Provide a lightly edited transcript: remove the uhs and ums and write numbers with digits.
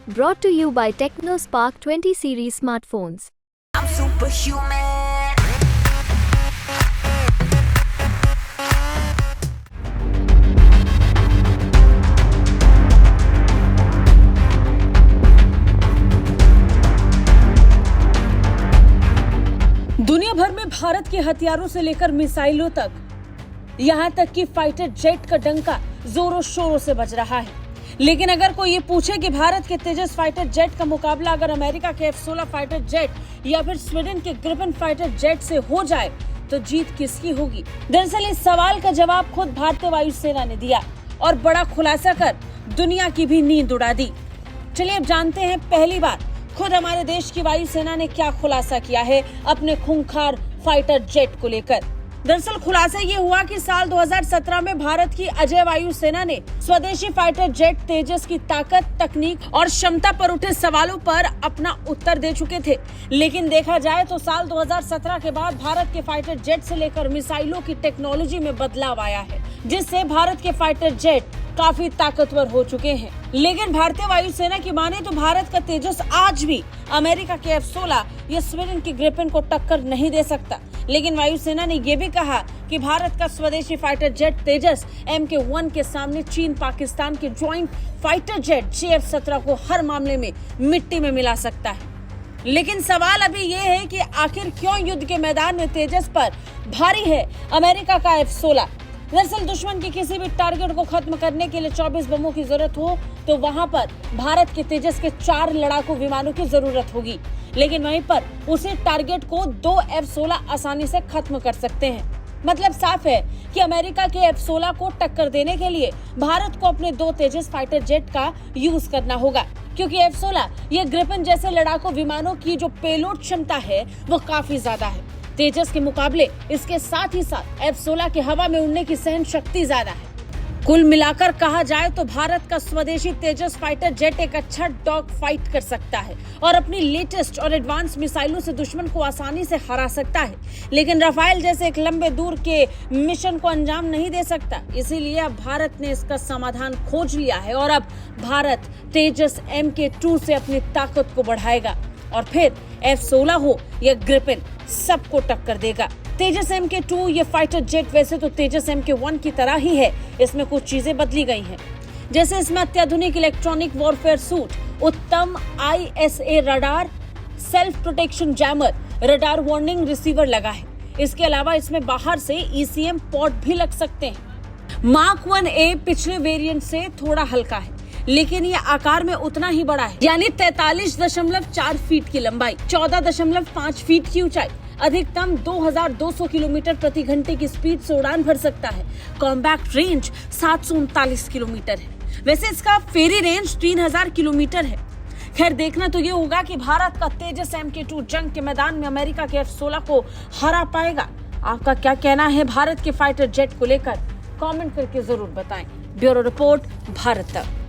Brought to you by TechnoSpark 20 series smartphones. I'm superhuman. दुनिया भर में भारत के हथियारों से लेकर मिसाइलों तक, यहां तक कि फाइटर जेट का डंका जोरों शोरों से बज रहा है। लेकिन अगर कोई ये पूछे कि भारत के तेजस फाइटर जेट का मुकाबला अगर अमेरिका के F-16 फाइटर जेट या फिर स्वीडन के ग्रिपेन फाइटर जेट से हो जाए तो जीत किसकी होगी? दरअसल इस सवाल का जवाब खुद भारतीय वायुसेना ने दिया और बड़ा खुलासा कर दुनिया की भी नींद उड़ा दी। चलिए अब जानते हैं पहली बार खुद हमारे देश की वायुसेना ने क्या खुलासा किया है अपने खूंखार फाइटर जेट को लेकर। दरअसल खुलासा ये हुआ कि साल 2017 में भारत की अजय वायुसेना ने स्वदेशी फाइटर जेट तेजस की ताकत, तकनीक और क्षमता पर उठे सवालों पर अपना उत्तर दे चुके थे। लेकिन देखा जाए तो साल 2017 के बाद भारत के फाइटर जेट से लेकर मिसाइलों की टेक्नोलॉजी में बदलाव आया है, जिससे भारत के फाइटर जेट काफी ताकतवर हो चुके हैं। लेकिन भारतीय वायुसेना की माने तो भारत का तेजस आज भी अमेरिका के F-16 या स्वीडन के ग्रिपेन को टक्कर नहीं दे सकता। लेकिन वायुसेना ने यह भी कहा कि भारत का स्वदेशी फाइटर जेट तेजस MK-1 के सामने चीन पाकिस्तान के ज्वाइंट फाइटर जेट JF-17 को हर मामले में मिट्टी में मिला सकता है। लेकिन सवाल अभी ये है कि आखिर क्यों युद्ध के मैदान में तेजस पर भारी है अमेरिका का F-16? दरअसल दुश्मन के किसी भी टारगेट को खत्म करने के लिए 24 बमों की जरूरत हो तो वहां पर भारत के तेजस के 4 लड़ाकू विमानों की जरूरत होगी। लेकिन वहीं पर उसी टारगेट को 2 F-16 आसानी से खत्म कर सकते हैं। मतलब साफ है कि अमेरिका के F-16 को टक्कर देने के लिए भारत को अपने 2 तेजस फाइटर जेट का यूज करना होगा, क्योंकि F-16 या ग्रिपेन जैसे लड़ाकू विमानों की जो पेलोड क्षमता है वो काफी ज्यादा है। तेजस के मुकाबले इसके साथ ही साथ F-16 के हवा में उड़ने की सहन शक्ति ज्यादा है। कुल मिलाकर कहा जाए तो भारत का स्वदेशी तेजस फाइटर जेट एक अच्छा डॉग फाइट कर सकता है और अपनी लेटेस्ट और एडवांस मिसाइलों से दुश्मन को आसानी से हरा सकता है। लेकिन राफेल जैसे एक लंबे दूर के मिशन को अंजाम नहीं दे सकता। इसीलिए अब भारत ने इसका समाधान खोज लिया है और अब भारत तेजस MK-2 से अपनी ताकत को बढ़ाएगा और फिर F-16 हो या ग्रिपेन सबको टक्कर देगा। तेजस MK-2 ये फाइटर जेट वैसे तो तेजस MK-1 की तरह ही है, इसमें कुछ चीजें बदली गई हैं। जैसे इसमें अत्याधुनिक इलेक्ट्रॉनिक वॉरफेयर सूट, उत्तम ISA radar, self protection jammer, radar warning receiver लगा है। इसके अलावा इसमें बाहर से ECM पॉड भी लग सकते हैं। मार्क 1A पिछले वेरिएंट से थोड़ा हल्का है, लेकिन ये आकार में उतना ही बड़ा है, यानी 43.4 फीट की लंबाई, 14.5 फीट की ऊंचाई, अधिकतम 2200 किलोमीटर प्रति घंटे की स्पीड से उड़ान भर सकता है। कॉम्बैक्ट रेंज 739 किलोमीटर है। वैसे इसका फेरी रेंज 3000 किलोमीटर है। खैर देखना तो ये होगा कि भारत का तेजस MK-2 जंग के मैदान में अमेरिका के F-16 को हरा पाएगा। आपका क्या कहना है भारत के फाइटर जेट को लेकर? कमेंट करके जरूर बताएं। ब्यूरो रिपोर्ट, भारत तक।